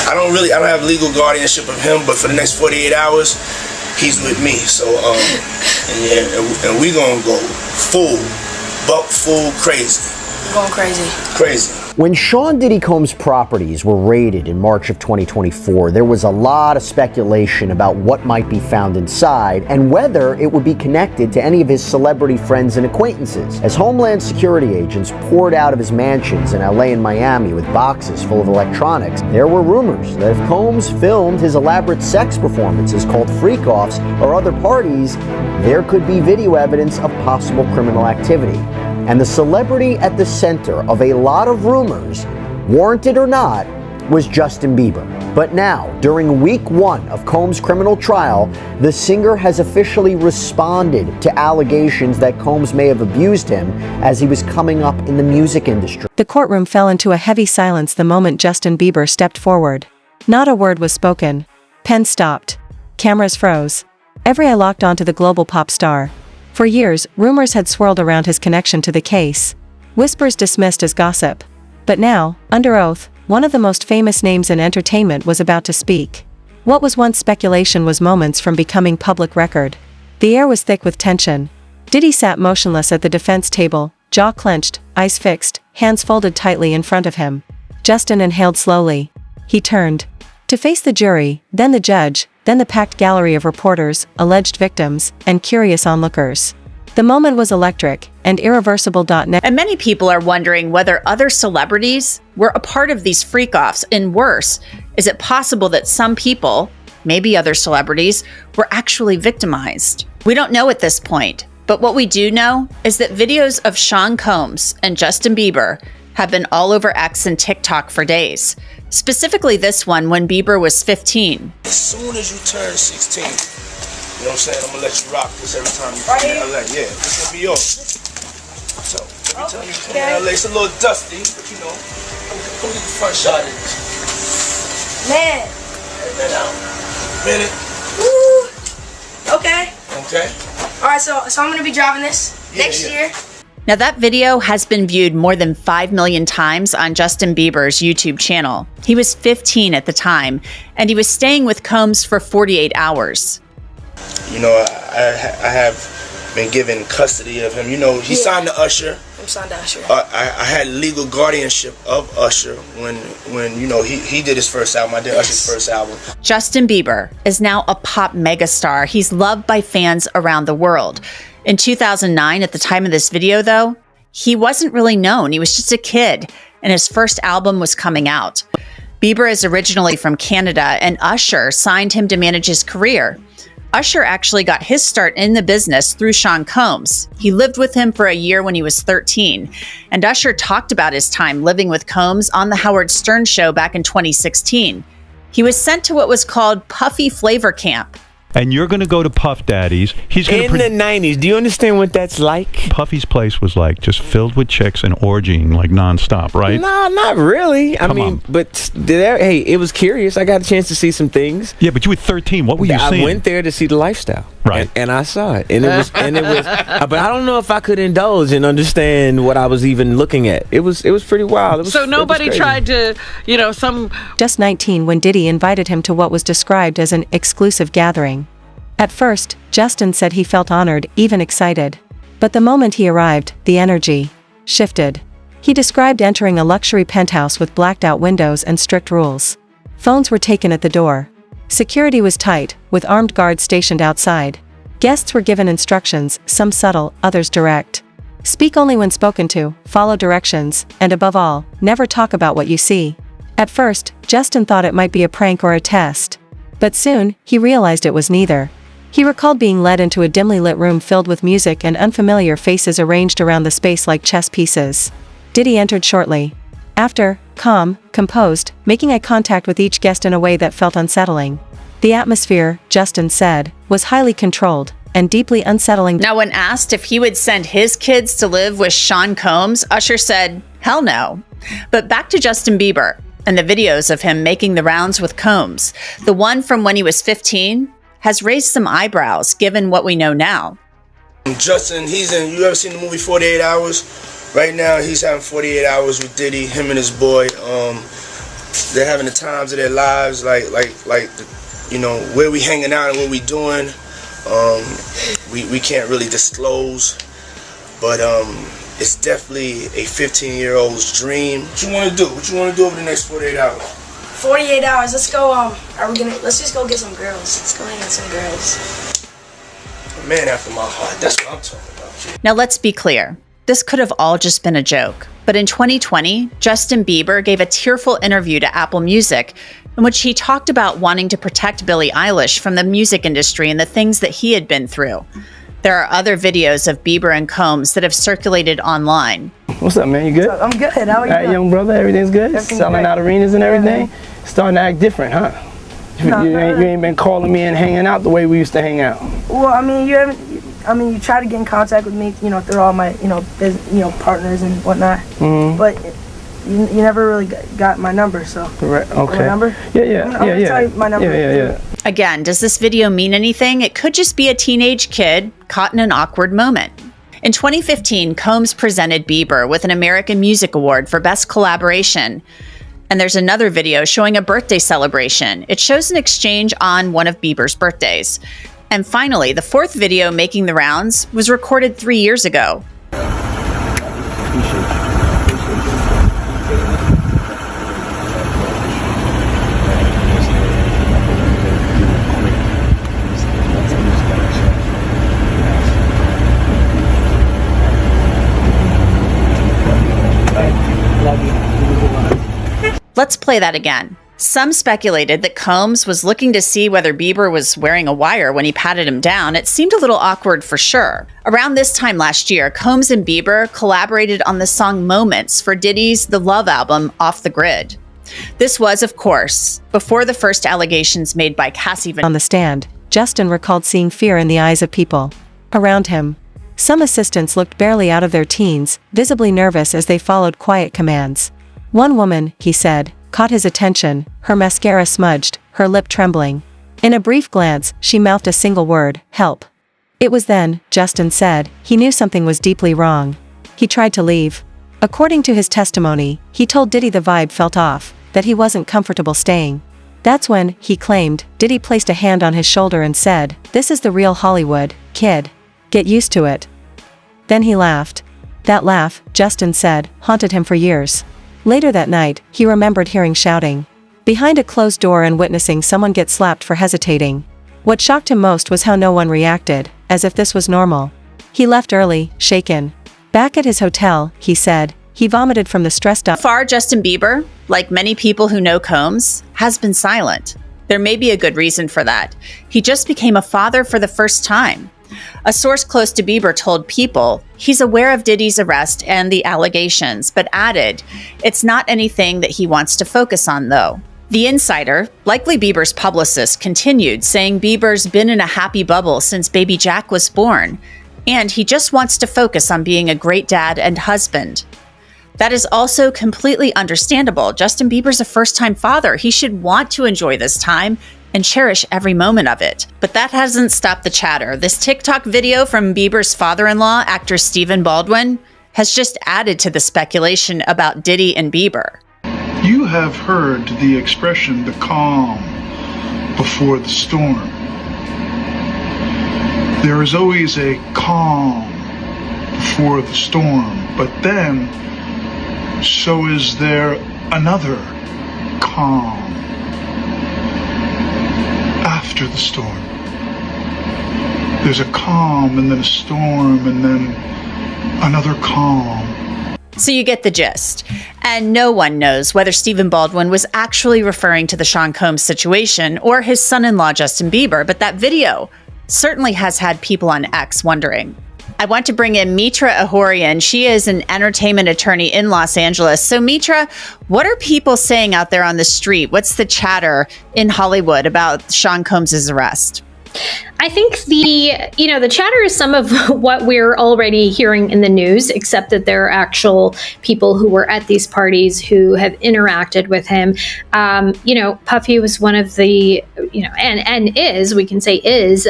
I don't have legal guardianship of him, but for the next 48 hours, he's with me. So, and we gonna go full crazy. We're going crazy. Crazy. When Sean Diddy Combs' properties were raided in March of 2024, there was a lot of speculation about what might be found inside and whether it would be connected to any of his celebrity friends and acquaintances. As Homeland Security agents poured out of his mansions in LA and Miami with boxes full of electronics, there were rumors that if Combs filmed his elaborate sex performances called freak-offs or other parties, there could be video evidence of possible criminal activity. And the celebrity at the center of a lot of rumors, warranted or not, was Justin Bieber. But now, during week 1 of Combs' criminal trial, the singer has officially responded to allegations that Combs may have abused him as he was coming up in the music industry. The courtroom fell into a heavy silence the moment Justin Bieber stepped forward. Not a word was spoken. Pens stopped. Cameras froze. Every eye locked onto the global pop star. For years, rumors had swirled around his connection to the case. Whispers dismissed as gossip. But now, under oath, one of the most famous names in entertainment was about to speak. What was once speculation was moments from becoming public record. The air was thick with tension. Diddy sat motionless at the defense table, jaw clenched, eyes fixed, hands folded tightly in front of him. Justin inhaled slowly. He turned. To face the jury, then the judge, then the packed gallery of reporters, alleged victims, and curious onlookers. The moment was electric, and irreversible. And many people are wondering whether other celebrities were a part of these freak-offs, and worse, is it possible that some people, maybe other celebrities, were actually victimized? We don't know at this point, but what we do know is that videos of Sean Combs and Justin Bieber have been all over X and TikTok for days. Specifically this one when Bieber was 15. As soon as you turn 16, you know what I'm saying? I'm gonna let you rock this every time you come to LA. Yeah, this gonna be yours. So every time you come to LA, it's a little dusty, but you know, come get the front shot of this. Man. Head down. Minute. Woo. Okay. Okay. All right, so I'm gonna be driving this next year. Now that video has been viewed more than 5 million times on Justin Bieber's YouTube channel. He was 15 at the time, and he was staying with Combs for 48 hours. You know, I have been given custody of him. You know, he signed to Usher. I'm signed to Usher. I had legal guardianship of Usher when you know, he did his first album. I did Usher's first album. Justin Bieber is now a pop megastar. He's loved by fans around the world. In 2009, at the time of this video, though, he wasn't really known. He was just a kid, and his first album was coming out. Bieber is originally from Canada, and Usher signed him to manage his career. Usher actually got his start in the business through Sean Combs. He lived with him for a year when he was 13, and Usher talked about his time living with Combs on The Howard Stern Show back in 2016. He was sent to what was called Puffy Flavor Camp. And you're going to go to Puff Daddy's. He's going in the 90s. Do you understand what that's like? Puffy's place was like just filled with chicks and orgying like nonstop, right? No, not really. I mean, but hey, it was curious. I got a chance to see some things. Yeah, but you were 13. What were you seeing? I went there to see the lifestyle. Right. And I saw it. And it was but I don't know if I could indulge and understand what I was even looking at. It was pretty wild. So nobody tried to, Just 19 when Diddy invited him to what was described as an exclusive gathering. At first, Justin said he felt honored, even excited. But the moment he arrived, the energy shifted. He described entering a luxury penthouse with blacked-out windows and strict rules. Phones were taken at the door. Security was tight, with armed guards stationed outside. Guests were given instructions, some subtle, others direct. Speak only when spoken to, follow directions, and above all, never talk about what you see. At first, Justin thought it might be a prank or a test. But soon, he realized it was neither. He recalled being led into a dimly lit room filled with music and unfamiliar faces arranged around the space like chess pieces. Diddy entered shortly. After, calm, composed, making eye contact with each guest in a way that felt unsettling. The atmosphere, Justin said, was highly controlled and deeply unsettling. Now, when asked if he would send his kids to live with Sean Combs, Usher said, hell no. But back to Justin Bieber and the videos of him making the rounds with Combs. The one from when he was 15 has raised some eyebrows given what we know now. Justin, you ever seen the movie 48 Hours? Right now, he's having 48 hours with Diddy, him and his boy. they're having the times of their lives, like you know, where we hanging out and what we doing. We can't really disclose, but it's definitely a 15-year-old's dream. What you want to do? What you want to do over the next 48 hours? 48 hours. Let's go. Let's just go get some girls. Let's go hang with some girls. A man after my heart. That's what I'm talking about. Now let's be clear. This could have all just been a joke. But in 2020, Justin Bieber gave a tearful interview to Apple Music in which he talked about wanting to protect Billie Eilish from the music industry and the things that he had been through. There are other videos of Bieber and Combs that have circulated online. What's up, man? You good? I'm good. How are you? All right, young brother, everything's good? Everything's Selling great. out arenas and everything? Starting to act different, huh? You ain't been calling me and hanging out the way we used to hang out. Well, I mean, you try to get in contact with me, you know, through all my, partners and whatnot. Mm-hmm. But you never really got my number, so. Right, okay. My number? Yeah. I'm gonna tell you my number. Yeah. Again, does this video mean anything? It could just be a teenage kid caught in an awkward moment. In 2015, Combs presented Bieber with an American Music Award for Best Collaboration. And there's another video showing a birthday celebration. It shows an exchange on one of Bieber's birthdays. And finally, the fourth video making the rounds was recorded 3 years ago. Let's play that again. Some speculated that Combs was looking to see whether Bieber was wearing a wire when he patted him down. It seemed a little awkward for sure. Around this time last year, Combs and Bieber collaborated on the song Moments for Diddy's The Love album, Off the Grid. This was, of course, before the first allegations made by Cassie On the stand, Justin recalled seeing fear in the eyes of people around him. Some assistants looked barely out of their teens, visibly nervous as they followed quiet commands. One woman, he said, caught his attention, her mascara smudged, her lip trembling. In a brief glance, she mouthed a single word, help. It was then, Justin said, he knew something was deeply wrong. He tried to leave. According to his testimony, he told Diddy the vibe felt off, that he wasn't comfortable staying. That's when, he claimed, Diddy placed a hand on his shoulder and said, "This is the real Hollywood, kid. Get used to it." Then he laughed. That laugh, Justin said, haunted him for years. Later that night, he remembered hearing shouting behind a closed door and witnessing someone get slapped for hesitating. What shocked him most was how no one reacted, as if this was normal. He left early, shaken. Back at his hotel, he said, he vomited from the stressed out. So far, Justin Bieber, like many people who know Combs, has been silent. There may be a good reason for that. He just became a father for the first time. A source close to Bieber told People he's aware of Diddy's arrest and the allegations, but added, it's not anything that he wants to focus on, though. The insider, likely Bieber's publicist, continued, saying Bieber's been in a happy bubble since baby Jack was born, and he just wants to focus on being a great dad and husband. That is also completely understandable. Justin Bieber's a first-time father. He should want to enjoy this time and cherish every moment of it. But that hasn't stopped the chatter. This TikTok video from Bieber's father-in-law, actor Stephen Baldwin, has just added to the speculation about Diddy and Bieber. You have heard the expression, the calm before the storm. There is always a calm before the storm, but then so is there another calm after the storm. There's a calm and then a storm and then another calm. So you get the gist. And no one knows whether Stephen Baldwin was actually referring to the Sean Combs situation or his son-in-law Justin Bieber, but that video certainly has had people on X wondering. I want to bring in Mitra Ahorian. She is an entertainment attorney in Los Angeles. So Mitra, what are people saying out there on the street? What's the chatter in Hollywood about Sean Combs' arrest? I think the chatter is some of what we're already hearing in the news, except that there are actual people who were at these parties who have interacted with him. Puffy was one of the, and is, we can say is,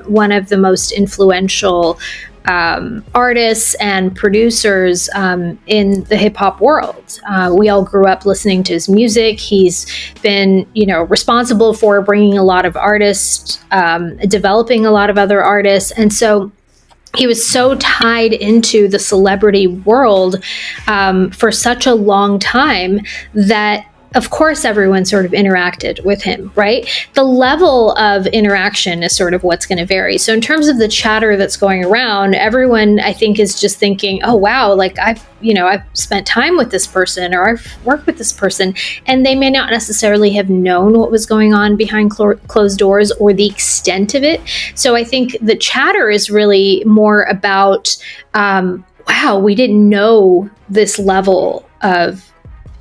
one of the most influential artists and producers in the hip hop world. We all grew up listening to his music. He's been, responsible for bringing a lot of artists, developing a lot of other artists. And so he was so tied into the celebrity world for such a long time that, of course, everyone sort of interacted with him, right? The level of interaction is sort of what's going to vary. So in terms of the chatter that's going around, everyone, I think, is just thinking, oh, wow, like I've spent time with this person, or I've worked with this person, and they may not necessarily have known what was going on behind closed doors or the extent of it. So I think the chatter is really more about, wow, we didn't know this level of.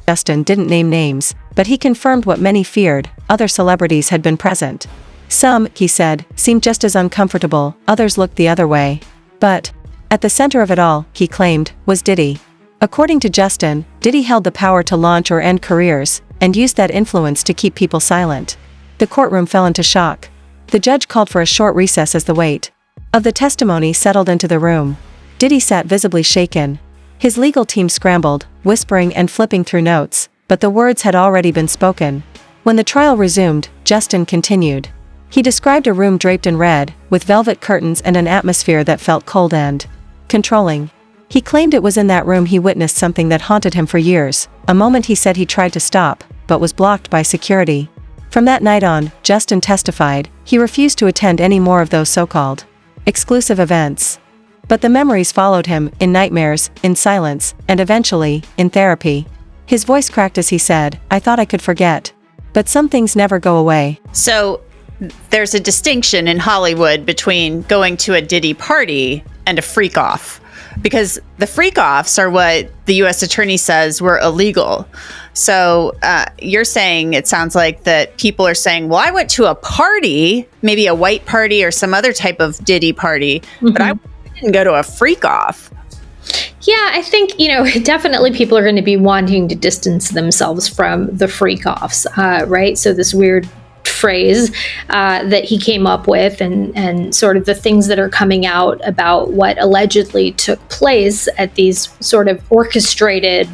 Justin didn't name names, but he confirmed what many feared: other celebrities had been present. Some, he said, seemed just as uncomfortable, others looked the other way. But at the center of it all, he claimed, was Diddy. According to Justin, Diddy held the power to launch or end careers, and used that influence to keep people silent. The courtroom fell into shock. The judge called for a short recess as the weight of the testimony settled into the room. Diddy sat visibly shaken. His legal team scrambled, whispering and flipping through notes, but the words had already been spoken. When the trial resumed, Justin continued. He described a room draped in red, with velvet curtains and an atmosphere that felt cold and controlling. He claimed it was in that room he witnessed something that haunted him for years, a moment he said he tried to stop, but was blocked by security. From that night on, Justin testified, he refused to attend any more of those so-called exclusive events. But the memories followed him, in nightmares, in silence, and eventually, in therapy. His voice cracked as he said, I thought I could forget. But some things never go away. So there's a distinction in Hollywood between going to a Diddy party and a freak-off. Because the freak-offs are what the U.S. attorney says were illegal. So you're saying, it sounds like, that people are saying, well, I went to a party, maybe a white party or some other type of Diddy party, but I didn't go to a freak off. Yeah, I think, definitely people are going to be wanting to distance themselves from the freak offs, right? So this weird phrase that he came up with, and sort of the things that are coming out about what allegedly took place at these sort of orchestrated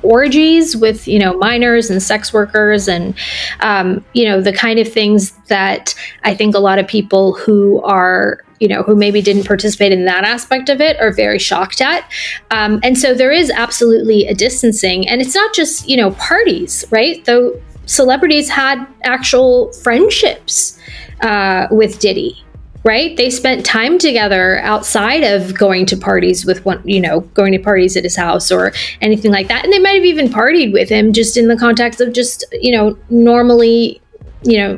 orgies with, minors and sex workers, and, the kind of things that I think a lot of people who are, who maybe didn't participate in that aspect of it are very shocked at. And so there is absolutely a distancing, and it's not just, parties, right? Though celebrities had actual friendships with Diddy. Right? They spent time together outside of going to parties with going to parties at his house or anything like that. And they might have even partied with him just in the context of just, normally,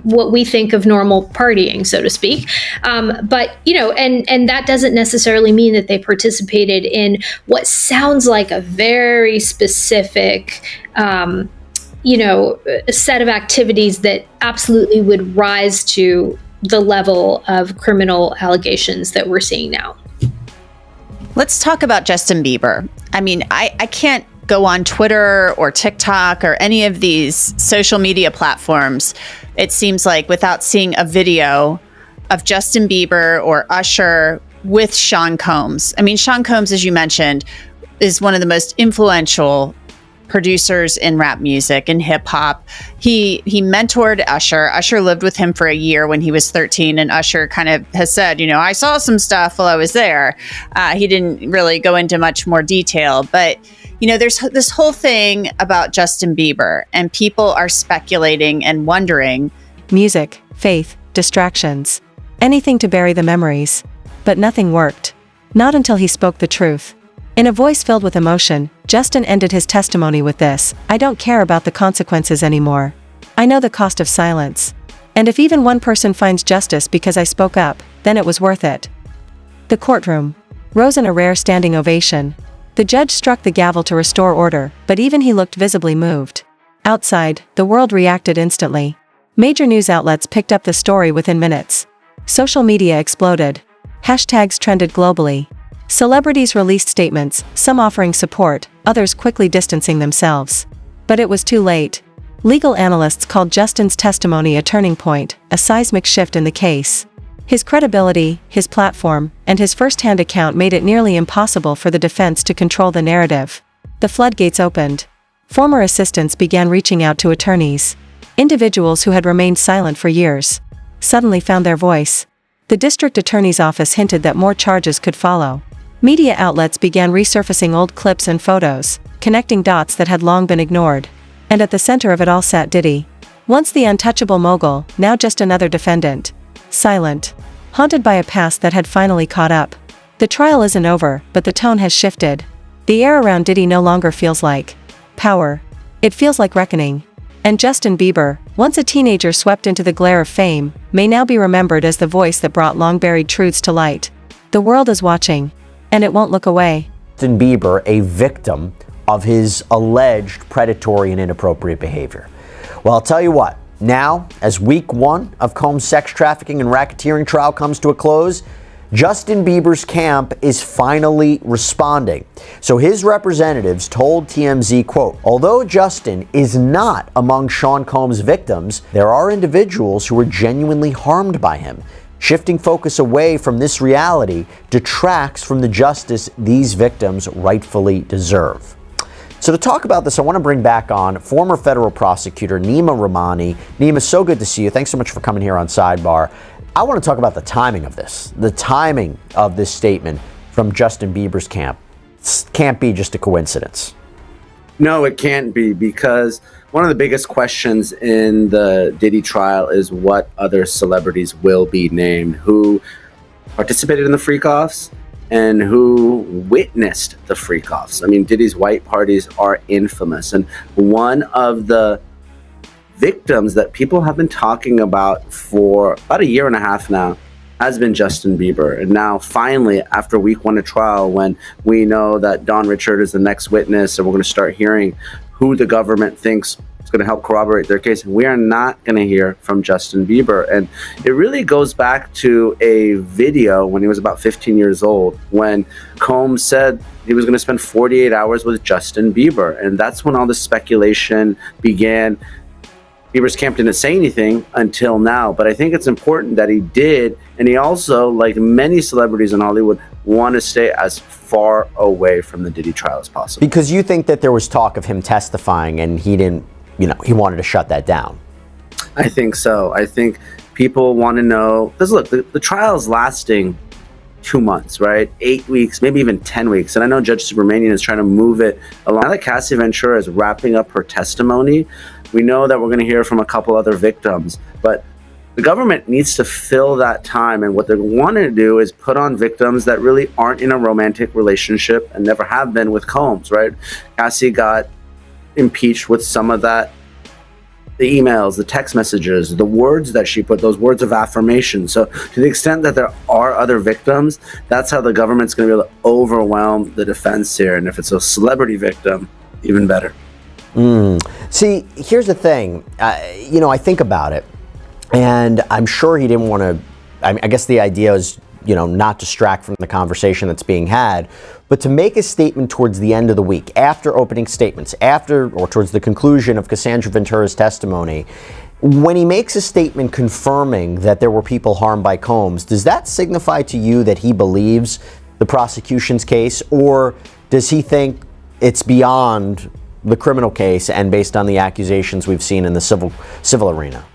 what we think of normal partying, so to speak. But, and that doesn't necessarily mean that they participated in what sounds like a very specific, a set of activities that absolutely would rise to the level of criminal allegations that we're seeing now. Let's talk about Justin Bieber. I mean, I can't go on Twitter or TikTok or any of these social media platforms, it seems like, without seeing a video of Justin Bieber or Usher with Sean Combs. I mean, Sean Combs, as you mentioned, is one of the most influential producers in rap music and hip hop. He mentored Usher. Usher lived with him for a year when he was 13, and Usher kind of has said, I saw some stuff while I was there. He didn't really go into much more detail, but there's this whole thing about Justin Bieber, and people are speculating and wondering. Music, faith, distractions, anything to bury the memories. But nothing worked. Not until he spoke the truth. In a voice filled with emotion, Justin ended his testimony with this: I don't care about the consequences anymore. I know the cost of silence. And if even one person finds justice because I spoke up, then it was worth it. The courtroom rose in a rare standing ovation. The judge struck the gavel to restore order, but even he looked visibly moved. Outside, the world reacted instantly. Major news outlets picked up the story within minutes. Social media exploded. Hashtags trended globally. Celebrities released statements, some offering support, others quickly distancing themselves. But it was too late. Legal analysts called Justin's testimony a turning point, a seismic shift in the case. His credibility, his platform, and his first-hand account made it nearly impossible for the defense to control the narrative. The floodgates opened. Former assistants began reaching out to attorneys. Individuals who had remained silent for years suddenly found their voice. The district attorney's office hinted that more charges could follow. Media outlets began resurfacing old clips and photos, connecting dots that had long been ignored. And at the center of it all sat Diddy. Once the untouchable mogul, now just another defendant. Silent. Haunted by a past that had finally caught up. The trial isn't over, but the tone has shifted. The air around Diddy no longer feels like power. It feels like reckoning. And Justin Bieber, once a teenager swept into the glare of fame, may now be remembered as the voice that brought long-buried truths to light. The world is watching. And it won't look away. Justin Bieber, a victim of his alleged predatory and inappropriate behavior. Well, I'll tell you what, now, as week 1 of Combs' sex trafficking and racketeering trial comes to a close, Justin Bieber's camp is finally responding. So his representatives told TMZ, quote, although Justin is not among Sean Combs' victims, there are individuals who were genuinely harmed by him. Shifting focus away from this reality detracts from the justice these victims rightfully deserve. So to talk about this, I want to bring back on former federal prosecutor Nima Rahmani. Nima, so good to see you. Thanks so much for coming here on Sidebar. I want to talk about the timing of this. The timing of this statement from Justin Bieber's camp. It can't be just a coincidence. No, it can't be, because one of the biggest questions in the Diddy trial is what other celebrities will be named, who participated in the freak-offs and who witnessed the freak-offs. I mean, Diddy's white parties are infamous, and one of the victims that people have been talking about for about a year and a half now has been Justin Bieber. And now finally, after week 1 of trial, when we know that Don Richard is the next witness and we're going to start hearing who the government thinks is going to help corroborate their case, we are not going to hear from Justin Bieber. And it really goes back to a video when he was about 15 years old, when Combs said he was going to spend 48 hours with Justin Bieber. And that's when all the speculation began. Bieber's camp didn't say anything until now, but I think it's important that he did. And he also, like many celebrities in Hollywood, want to stay as far away from the Diddy trial as possible. Because you think that there was talk of him testifying and he didn't, he wanted to shut that down. I think so. I think people want to know, because look, the trial is lasting 2 months, right? 8 weeks, maybe even 10 weeks. And I know Judge Subramanian is trying to move it along. Now that Cassie Ventura is wrapping up her testimony, we know that we're going to hear from a couple other victims, but the government needs to fill that time. And what they're wanting to do is put on victims that really aren't in a romantic relationship and never have been with Combs, right? Cassie got impeached with some of that, the emails, the text messages, the words that she put, those words of affirmation. So to the extent that there are other victims, that's how the government's going to be able to overwhelm the defense here. And if it's a celebrity victim, even better. See, here's the thing. I think about it, and I'm sure he didn't want to. I guess the idea is, not distract from the conversation that's being had, but to make a statement towards the end of the week, after opening statements, or towards the conclusion of Cassandra Ventura's testimony, when he makes a statement confirming that there were people harmed by Combs, does that signify to you that he believes the prosecution's case, or does he think it's beyond the criminal case and based on the accusations we've seen in the civil arena?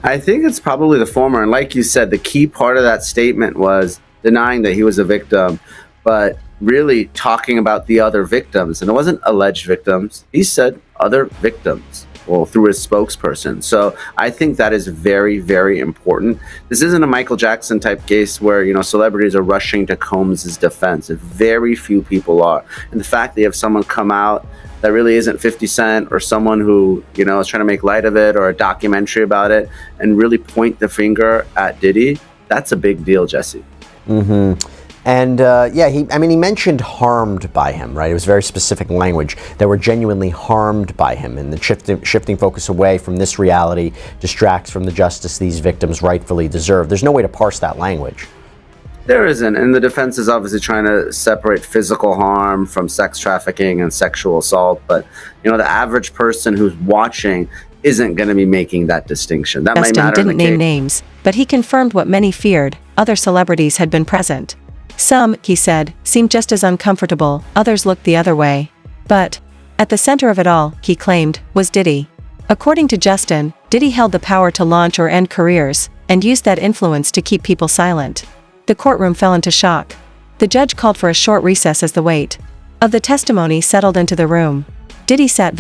I think it's probably the former. And like you said, the key part of that statement was denying that he was a victim, but really talking about the other victims. And it wasn't alleged victims. He said other victims, well, through his spokesperson. So I think that is very, very important. This isn't a Michael Jackson type case where, celebrities are rushing to Combs' defense. Very few people are. And the fact that you have someone come out that really isn't 50 Cent or someone who, is trying to make light of it, or a documentary about it and really point the finger at Diddy, that's a big deal, Jesse. And he mentioned harmed by him, right? It was very specific language. That were genuinely harmed by him, and the shifting focus away from this reality distracts from the justice these victims rightfully deserve. There's no way to parse that language. There isn't, and the defense is obviously trying to separate physical harm from sex trafficking and sexual assault, but the average person who's watching isn't going to be making that distinction. That might Justin matter in didn't the name case. names, but he confirmed what many feared: other celebrities had been present. Some, he said, seemed just as uncomfortable, others looked the other way. But at the center of it all, he claimed, was Diddy. According to Justin, Diddy held the power to launch or end careers, and used that influence to keep people silent. The courtroom fell into shock. The judge called for a short recess as the weight of the testimony settled into the room. Diddy sat